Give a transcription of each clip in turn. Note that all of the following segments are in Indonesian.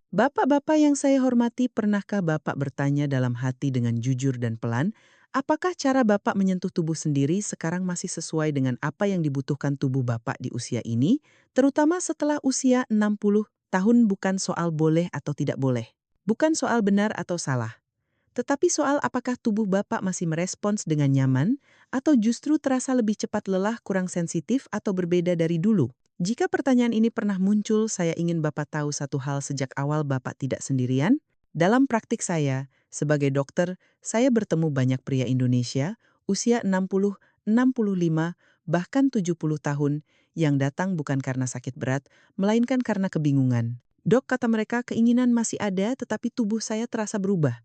Bapak-bapak yang saya hormati, pernahkah Bapak bertanya dalam hati dengan jujur dan pelan, apakah cara Bapak menyentuh tubuh sendiri sekarang masih sesuai dengan apa yang dibutuhkan tubuh Bapak di usia ini, terutama setelah usia 60 tahun? Bukan soal boleh atau tidak boleh, bukan soal benar atau salah, tetapi soal apakah tubuh Bapak masih merespons dengan nyaman, atau justru terasa lebih cepat lelah, kurang sensitif, atau berbeda dari dulu. Jika pertanyaan ini pernah muncul, saya ingin Bapak tahu satu hal: sejak awal Bapak tidak sendirian. Dalam praktik saya, sebagai dokter, saya bertemu banyak pria Indonesia, usia 60, 65, bahkan 70 tahun, yang datang bukan karena sakit berat, melainkan karena kebingungan. Dok, kata mereka, keinginan masih ada, tetapi tubuh saya terasa berubah.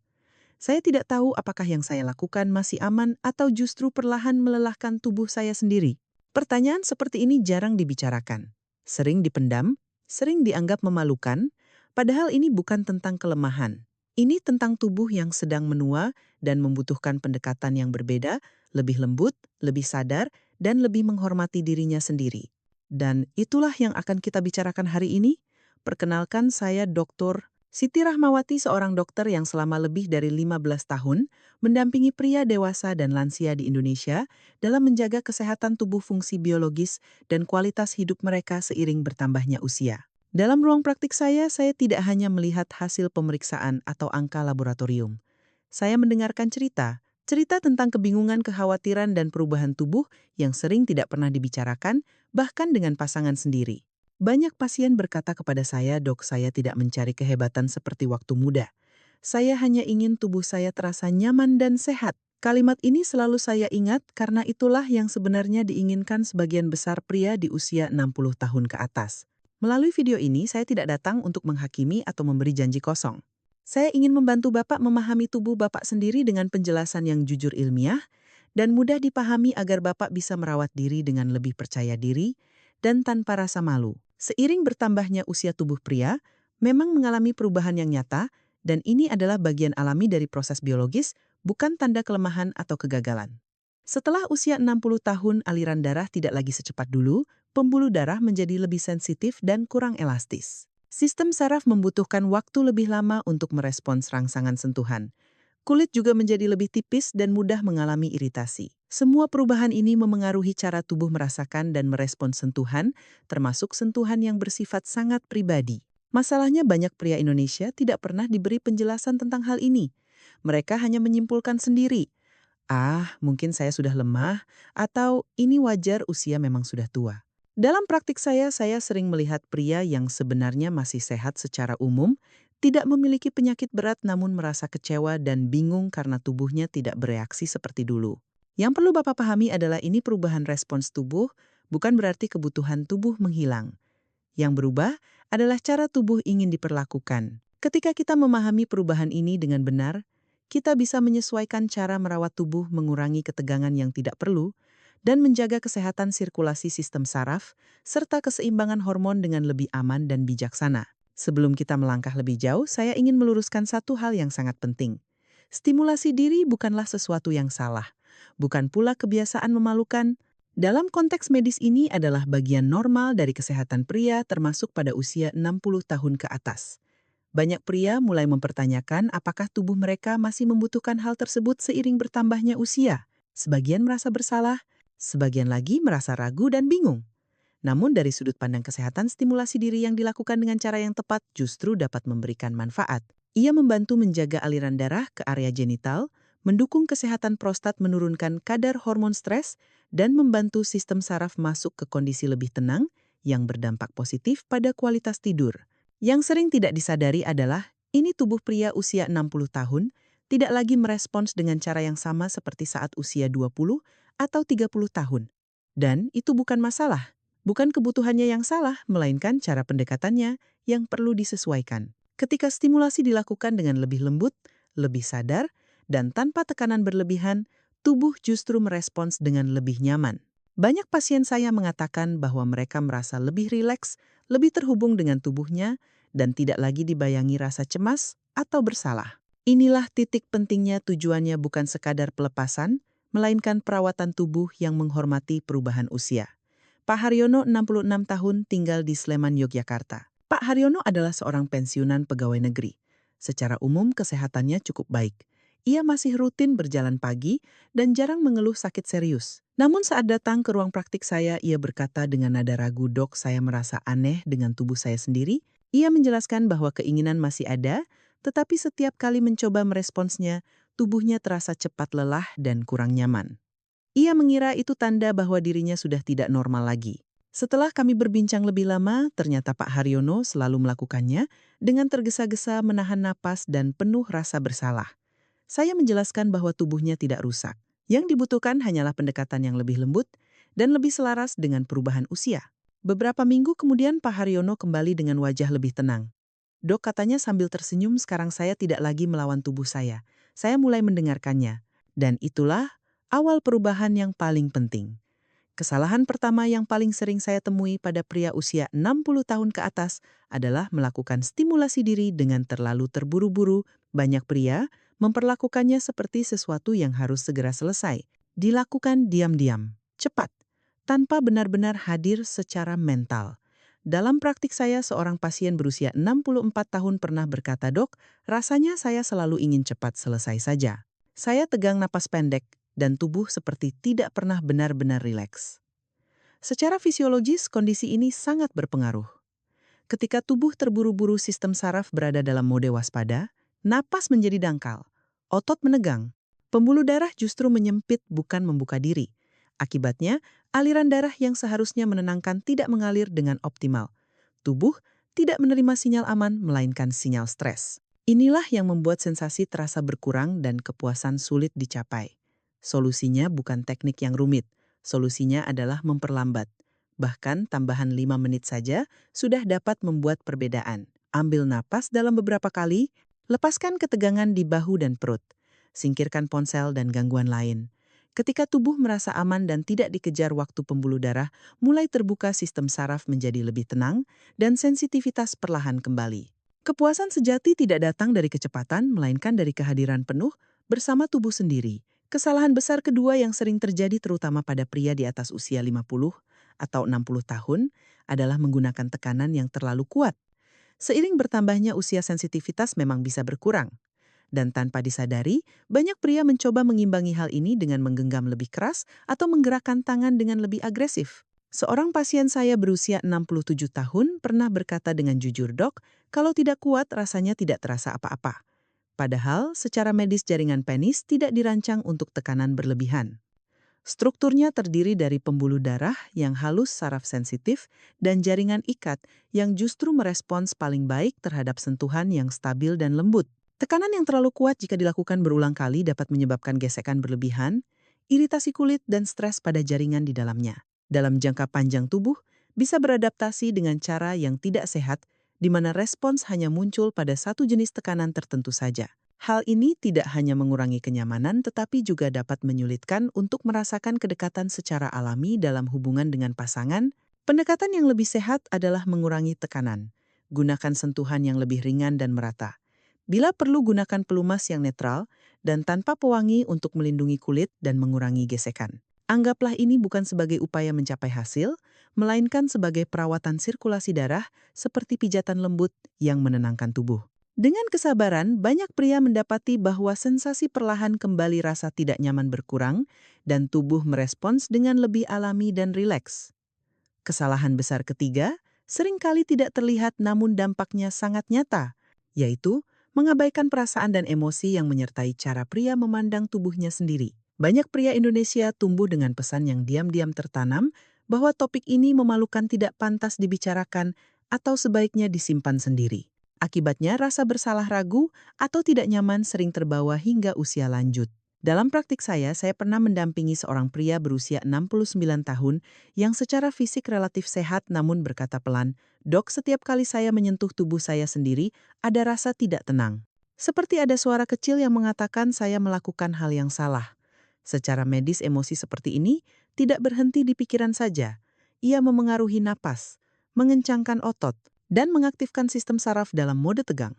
Saya tidak tahu apakah yang saya lakukan masih aman atau justru perlahan melelahkan tubuh saya sendiri. Pertanyaan seperti ini jarang dibicarakan. Sering dipendam, sering dianggap memalukan, padahal ini bukan tentang kelemahan. Ini tentang tubuh yang sedang menua dan membutuhkan pendekatan yang berbeda, lebih lembut, lebih sadar, dan lebih menghormati dirinya sendiri. Dan itulah yang akan kita bicarakan hari ini. Perkenalkan, saya Dr. Siti Rahmawati, seorang dokter yang selama lebih dari 15 tahun mendampingi pria dewasa dan lansia di Indonesia dalam menjaga kesehatan tubuh, fungsi biologis, dan kualitas hidup mereka seiring bertambahnya usia. Dalam ruang praktik saya tidak hanya melihat hasil pemeriksaan atau angka laboratorium. Saya mendengarkan cerita tentang kebingungan, kekhawatiran, dan perubahan tubuh yang sering tidak pernah dibicarakan, bahkan dengan pasangan sendiri. Banyak pasien berkata kepada saya, "Dok, saya tidak mencari kehebatan seperti waktu muda. Saya hanya ingin tubuh saya terasa nyaman dan sehat." Kalimat ini selalu saya ingat karena itulah yang sebenarnya diinginkan sebagian besar pria di usia 60 tahun ke atas. Melalui video ini, saya tidak datang untuk menghakimi atau memberi janji kosong. Saya ingin membantu Bapak memahami tubuh Bapak sendiri dengan penjelasan yang jujur, ilmiah, dan mudah dipahami agar Bapak bisa merawat diri dengan lebih percaya diri dan tanpa rasa malu. Seiring bertambahnya usia, tubuh pria memang mengalami perubahan yang nyata, dan ini adalah bagian alami dari proses biologis, bukan tanda kelemahan atau kegagalan. Setelah usia 60 tahun, aliran darah tidak lagi secepat dulu, pembuluh darah menjadi lebih sensitif dan kurang elastis. Sistem saraf membutuhkan waktu lebih lama untuk merespons rangsangan sentuhan. Kulit juga menjadi lebih tipis dan mudah mengalami iritasi. Semua perubahan ini memengaruhi cara tubuh merasakan dan merespons sentuhan, termasuk sentuhan yang bersifat sangat pribadi. Masalahnya, banyak pria Indonesia tidak pernah diberi penjelasan tentang hal ini. Mereka hanya menyimpulkan sendiri, "Ah, mungkin saya sudah lemah," atau "ini wajar, usia memang sudah tua." Dalam praktik saya sering melihat pria yang sebenarnya masih sehat secara umum, tidak memiliki penyakit berat, namun merasa kecewa dan bingung karena tubuhnya tidak bereaksi seperti dulu. Yang perlu Bapak pahami adalah ini perubahan respons tubuh, bukan berarti kebutuhan tubuh menghilang. Yang berubah adalah cara tubuh ingin diperlakukan. Ketika kita memahami perubahan ini dengan benar, kita bisa menyesuaikan cara merawat tubuh, mengurangi ketegangan yang tidak perlu, dan menjaga kesehatan sirkulasi sistem saraf, serta keseimbangan hormon dengan lebih aman dan bijaksana. Sebelum kita melangkah lebih jauh, saya ingin meluruskan satu hal yang sangat penting. Stimulasi diri bukanlah sesuatu yang salah, bukan pula kebiasaan memalukan. Dalam konteks medis, ini adalah bagian normal dari kesehatan pria, termasuk pada usia 60 tahun ke atas. Banyak pria mulai mempertanyakan apakah tubuh mereka masih membutuhkan hal tersebut seiring bertambahnya usia. Sebagian merasa bersalah, sebagian lagi merasa ragu dan bingung. Namun dari sudut pandang kesehatan, stimulasi diri yang dilakukan dengan cara yang tepat justru dapat memberikan manfaat. Ia membantu menjaga aliran darah ke area genital, mendukung kesehatan prostat, menurunkan kadar hormon stres, dan membantu sistem saraf masuk ke kondisi lebih tenang yang berdampak positif pada kualitas tidur. Yang sering tidak disadari adalah, ini tubuh pria usia 60 tahun tidak lagi merespons dengan cara yang sama seperti saat usia 20 atau 30 tahun. Dan itu bukan masalah. Bukan kebutuhannya yang salah, melainkan cara pendekatannya yang perlu disesuaikan. Ketika stimulasi dilakukan dengan lebih lembut, lebih sadar, dan tanpa tekanan berlebihan, tubuh justru merespons dengan lebih nyaman. Banyak pasien saya mengatakan bahwa mereka merasa lebih rileks, lebih terhubung dengan tubuhnya, dan tidak lagi dibayangi rasa cemas atau bersalah. Inilah titik pentingnya, tujuannya bukan sekadar pelepasan, melainkan perawatan tubuh yang menghormati perubahan usia. Pak Haryono, 66 tahun, tinggal di Sleman, Yogyakarta. Pak Haryono adalah seorang pensiunan pegawai negeri. Secara umum kesehatannya cukup baik. Ia masih rutin berjalan pagi dan jarang mengeluh sakit serius. Namun saat datang ke ruang praktik saya, ia berkata dengan nada ragu, "Dok, saya merasa aneh dengan tubuh saya sendiri." Ia menjelaskan bahwa keinginan masih ada, tetapi setiap kali mencoba meresponsnya, tubuhnya terasa cepat lelah dan kurang nyaman. Ia mengira itu tanda bahwa dirinya sudah tidak normal lagi. Setelah kami berbincang lebih lama, ternyata Pak Haryono selalu melakukannya dengan tergesa-gesa menahan napas dan penuh rasa bersalah. Saya menjelaskan bahwa tubuhnya tidak rusak. Yang dibutuhkan hanyalah pendekatan yang lebih lembut dan lebih selaras dengan perubahan usia. Beberapa minggu kemudian Pak Haryono kembali dengan wajah lebih tenang. "Dok," katanya sambil tersenyum, "sekarang saya tidak lagi melawan tubuh saya. Saya mulai mendengarkannya." Dan itulah awal perubahan yang paling penting. Kesalahan pertama yang paling sering saya temui pada pria usia 60 tahun ke atas adalah melakukan stimulasi diri dengan terlalu terburu-buru. Banyak pria memperlakukannya seperti sesuatu yang harus segera selesai. Dilakukan diam-diam, cepat, tanpa benar-benar hadir secara mental. Dalam praktik saya, seorang pasien berusia 64 tahun pernah berkata, "Dok, rasanya saya selalu ingin cepat selesai saja. Saya tegang napas pendek, dan tubuh seperti tidak pernah benar-benar rileks." Secara fisiologis, kondisi ini sangat berpengaruh. Ketika tubuh terburu-buru, sistem saraf berada dalam mode waspada, napas menjadi dangkal, otot menegang, pembuluh darah justru menyempit bukan membuka diri. Akibatnya, aliran darah yang seharusnya menenangkan tidak mengalir dengan optimal. Tubuh tidak menerima sinyal aman, melainkan sinyal stres. Inilah yang membuat sensasi terasa berkurang dan kepuasan sulit dicapai. Solusinya bukan teknik yang rumit. Solusinya adalah memperlambat. Bahkan tambahan 5 menit saja sudah dapat membuat perbedaan. Ambil napas dalam beberapa kali, lepaskan ketegangan di bahu dan perut. Singkirkan ponsel dan gangguan lain. Ketika tubuh merasa aman dan tidak dikejar waktu pembuluh darah, mulai terbuka, sistem saraf menjadi lebih tenang dan sensitivitas perlahan kembali. Kepuasan sejati tidak datang dari kecepatan, melainkan dari kehadiran penuh bersama tubuh sendiri. Kesalahan besar kedua yang sering terjadi terutama pada pria di atas usia 50 atau 60 tahun adalah menggunakan tekanan yang terlalu kuat. Seiring bertambahnya usia, sensitivitas memang bisa berkurang. Dan tanpa disadari, banyak pria mencoba mengimbangi hal ini dengan menggenggam lebih keras atau menggerakkan tangan dengan lebih agresif. Seorang pasien saya berusia 67 tahun pernah berkata dengan jujur, "Dok, kalau tidak kuat rasanya tidak terasa apa-apa." Padahal secara medis jaringan penis tidak dirancang untuk tekanan berlebihan. Strukturnya terdiri dari pembuluh darah yang halus, saraf sensitif, dan jaringan ikat yang justru merespons paling baik terhadap sentuhan yang stabil dan lembut. Tekanan yang terlalu kuat jika dilakukan berulang kali dapat menyebabkan gesekan berlebihan, iritasi kulit, dan stres pada jaringan di dalamnya. Dalam jangka panjang, tubuh bisa beradaptasi dengan cara yang tidak sehat, di mana respons hanya muncul pada satu jenis tekanan tertentu saja. Hal ini tidak hanya mengurangi kenyamanan, tetapi juga dapat menyulitkan untuk merasakan kedekatan secara alami dalam hubungan dengan pasangan. Pendekatan yang lebih sehat adalah mengurangi tekanan. Gunakan sentuhan yang lebih ringan dan merata. Bila perlu, gunakan pelumas yang netral dan tanpa pewangi untuk melindungi kulit dan mengurangi gesekan. Anggaplah ini bukan sebagai upaya mencapai hasil, melainkan sebagai perawatan sirkulasi darah seperti pijatan lembut yang menenangkan tubuh. Dengan kesabaran, banyak pria mendapati bahwa sensasi perlahan kembali, rasa tidak nyaman berkurang, dan tubuh merespons dengan lebih alami dan rileks. Kesalahan besar ketiga seringkali tidak terlihat namun dampaknya sangat nyata, yaitu mengabaikan perasaan dan emosi yang menyertai cara pria memandang tubuhnya sendiri. Banyak pria Indonesia tumbuh dengan pesan yang diam-diam tertanam bahwa topik ini memalukan, tidak pantas dibicarakan, atau sebaiknya disimpan sendiri. Akibatnya rasa bersalah, ragu, atau tidak nyaman sering terbawa hingga usia lanjut. Dalam praktik saya pernah mendampingi seorang pria berusia 69 tahun yang secara fisik relatif sehat namun berkata pelan, "Dok, setiap kali saya menyentuh tubuh saya sendiri, ada rasa tidak tenang. Seperti ada suara kecil yang mengatakan saya melakukan hal yang salah." Secara medis, emosi seperti ini tidak berhenti di pikiran saja. Ia memengaruhi napas, mengencangkan otot, dan mengaktifkan sistem saraf dalam mode tegang.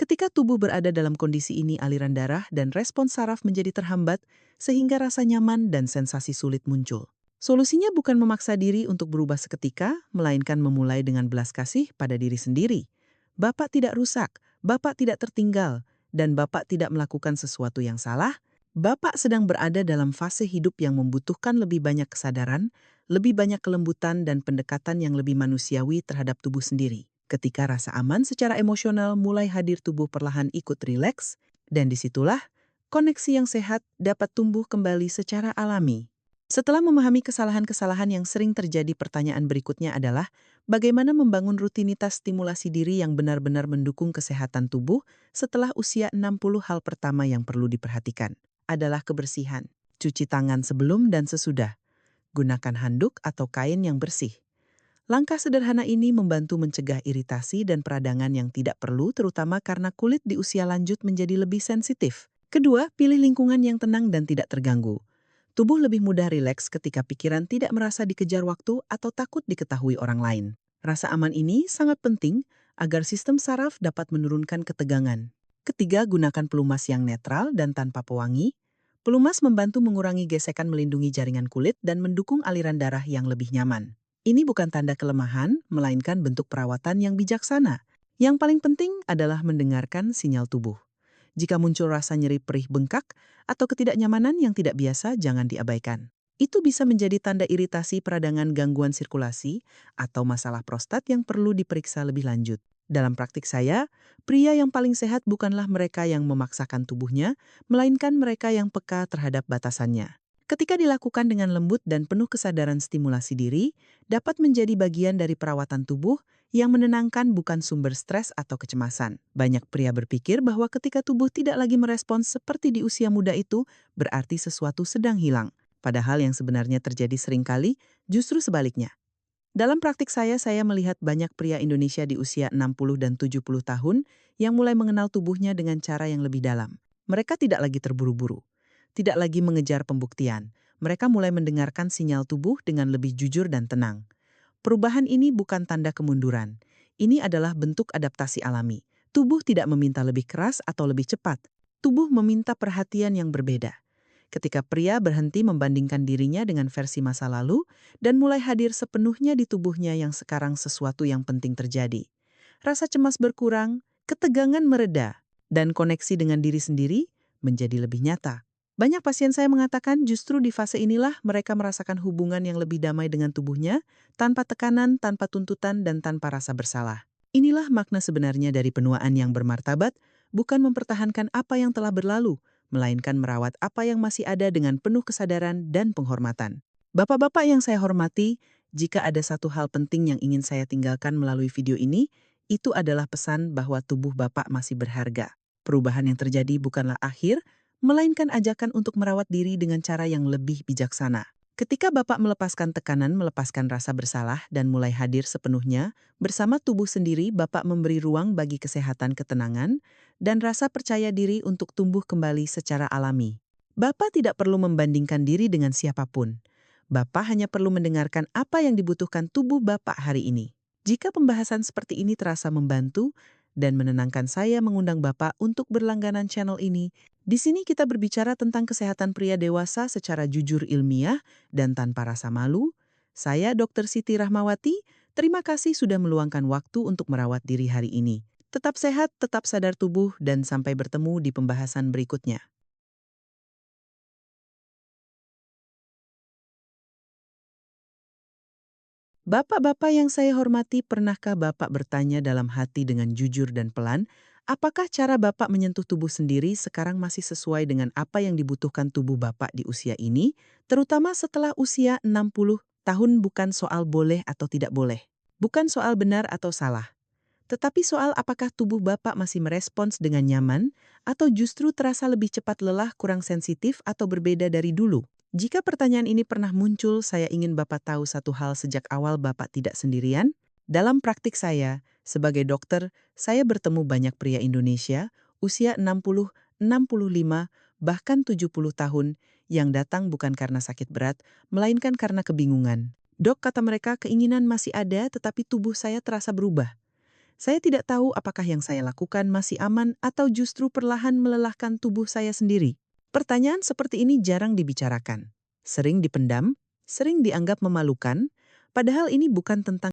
Ketika tubuh berada dalam kondisi ini, aliran darah dan respons saraf menjadi terhambat sehingga rasa nyaman dan sensasi sulit muncul. Solusinya bukan memaksa diri untuk berubah seketika, melainkan memulai dengan belas kasih pada diri sendiri. Bapak tidak rusak, Bapak tidak tertinggal, dan Bapak tidak melakukan sesuatu yang salah. Bapak sedang berada dalam fase hidup yang membutuhkan lebih banyak kesadaran, lebih banyak kelembutan dan pendekatan yang lebih manusiawi terhadap tubuh sendiri. Ketika rasa aman secara emosional mulai hadir, tubuh perlahan ikut rileks, dan disitulah koneksi yang sehat dapat tumbuh kembali secara alami. Setelah memahami kesalahan-kesalahan yang sering terjadi, pertanyaan berikutnya adalah bagaimana membangun rutinitas stimulasi diri yang benar-benar mendukung kesehatan tubuh setelah usia 60. Hal pertama yang perlu diperhatikan adalah kebersihan. Cuci tangan sebelum dan sesudah. Gunakan handuk atau kain yang bersih. Langkah sederhana ini membantu mencegah iritasi dan peradangan yang tidak perlu, terutama karena kulit di usia lanjut menjadi lebih sensitif. Kedua, pilih lingkungan yang tenang dan tidak terganggu. Tubuh lebih mudah rileks ketika pikiran tidak merasa dikejar waktu atau takut diketahui orang lain. Rasa aman ini sangat penting agar sistem saraf dapat menurunkan ketegangan. Ketiga, gunakan pelumas yang netral dan tanpa pewangi. Pelumas membantu mengurangi gesekan, melindungi jaringan kulit, dan mendukung aliran darah yang lebih nyaman. Ini bukan tanda kelemahan, melainkan bentuk perawatan yang bijaksana. Yang paling penting adalah mendengarkan sinyal tubuh. Jika muncul rasa nyeri, perih, bengkak, atau ketidaknyamanan yang tidak biasa, jangan diabaikan. Itu bisa menjadi tanda iritasi, peradangan, gangguan sirkulasi, atau masalah prostat yang perlu diperiksa lebih lanjut. Dalam praktik saya, pria yang paling sehat bukanlah mereka yang memaksakan tubuhnya, melainkan mereka yang peka terhadap batasannya. Ketika dilakukan dengan lembut dan penuh kesadaran, stimulasi diri dapat menjadi bagian dari perawatan tubuh yang menenangkan, bukan sumber stres atau kecemasan. Banyak pria berpikir bahwa ketika tubuh tidak lagi merespons seperti di usia muda itu, berarti sesuatu sedang hilang. Padahal yang sebenarnya terjadi seringkali justru sebaliknya. Dalam praktik saya melihat banyak pria Indonesia di usia 60 dan 70 tahun yang mulai mengenal tubuhnya dengan cara yang lebih dalam. Mereka tidak lagi terburu-buru, tidak lagi mengejar pembuktian. Mereka mulai mendengarkan sinyal tubuh dengan lebih jujur dan tenang. Perubahan ini bukan tanda kemunduran. Ini adalah bentuk adaptasi alami. Tubuh tidak meminta lebih keras atau lebih cepat. Tubuh meminta perhatian yang berbeda. Ketika pria berhenti membandingkan dirinya dengan versi masa lalu dan mulai hadir sepenuhnya di tubuhnya yang sekarang, sesuatu yang penting terjadi. Rasa cemas berkurang, ketegangan mereda, dan koneksi dengan diri sendiri menjadi lebih nyata. Banyak pasien saya mengatakan justru di fase inilah mereka merasakan hubungan yang lebih damai dengan tubuhnya, tanpa tekanan, tanpa tuntutan, dan tanpa rasa bersalah. Inilah makna sebenarnya dari penuaan yang bermartabat, bukan mempertahankan apa yang telah berlalu, melainkan merawat apa yang masih ada dengan penuh kesadaran dan penghormatan. Bapak-bapak yang saya hormati, jika ada satu hal penting yang ingin saya tinggalkan melalui video ini, itu adalah pesan bahwa tubuh Bapak masih berharga. Perubahan yang terjadi bukanlah akhir, melainkan ajakan untuk merawat diri dengan cara yang lebih bijaksana. Ketika Bapak melepaskan tekanan, melepaskan rasa bersalah, dan mulai hadir sepenuhnya, bersama tubuh sendiri, Bapak memberi ruang bagi kesehatan, ketenangan, dan rasa percaya diri untuk tumbuh kembali secara alami. Bapak tidak perlu membandingkan diri dengan siapapun. Bapak hanya perlu mendengarkan apa yang dibutuhkan tubuh Bapak hari ini. Jika pembahasan seperti ini terasa membantu dan menenangkan, saya mengundang Bapak untuk berlangganan channel ini. Di sini kita berbicara tentang kesehatan pria dewasa secara jujur, ilmiah, dan tanpa rasa malu. Saya Dr. Siti Rahmawati, terima kasih sudah meluangkan waktu untuk merawat diri hari ini. Tetap sehat, tetap sadar tubuh, dan sampai bertemu di pembahasan berikutnya. Bapak-bapak yang saya hormati, pernahkah Bapak bertanya dalam hati dengan jujur dan pelan, apakah cara Bapak menyentuh tubuh sendiri sekarang masih sesuai dengan apa yang dibutuhkan tubuh Bapak di usia ini, terutama setelah usia 60 tahun? Bukan soal boleh atau tidak boleh, bukan soal benar atau salah, tetapi soal apakah tubuh Bapak masih merespons dengan nyaman, atau justru terasa lebih cepat lelah, kurang sensitif, atau berbeda dari dulu. Jika pertanyaan ini pernah muncul, saya ingin Bapak tahu satu hal: sejak awal Bapak tidak sendirian. Dalam praktik saya, sebagai dokter, saya bertemu banyak pria Indonesia, usia 60, 65, bahkan 70 tahun, yang datang bukan karena sakit berat, melainkan karena kebingungan. Dok, kata mereka, keinginan masih ada, tetapi tubuh saya terasa berubah. Saya tidak tahu apakah yang saya lakukan masih aman atau justru perlahan melelahkan tubuh saya sendiri. Pertanyaan seperti ini jarang dibicarakan, sering dipendam, sering dianggap memalukan, padahal ini bukan tentang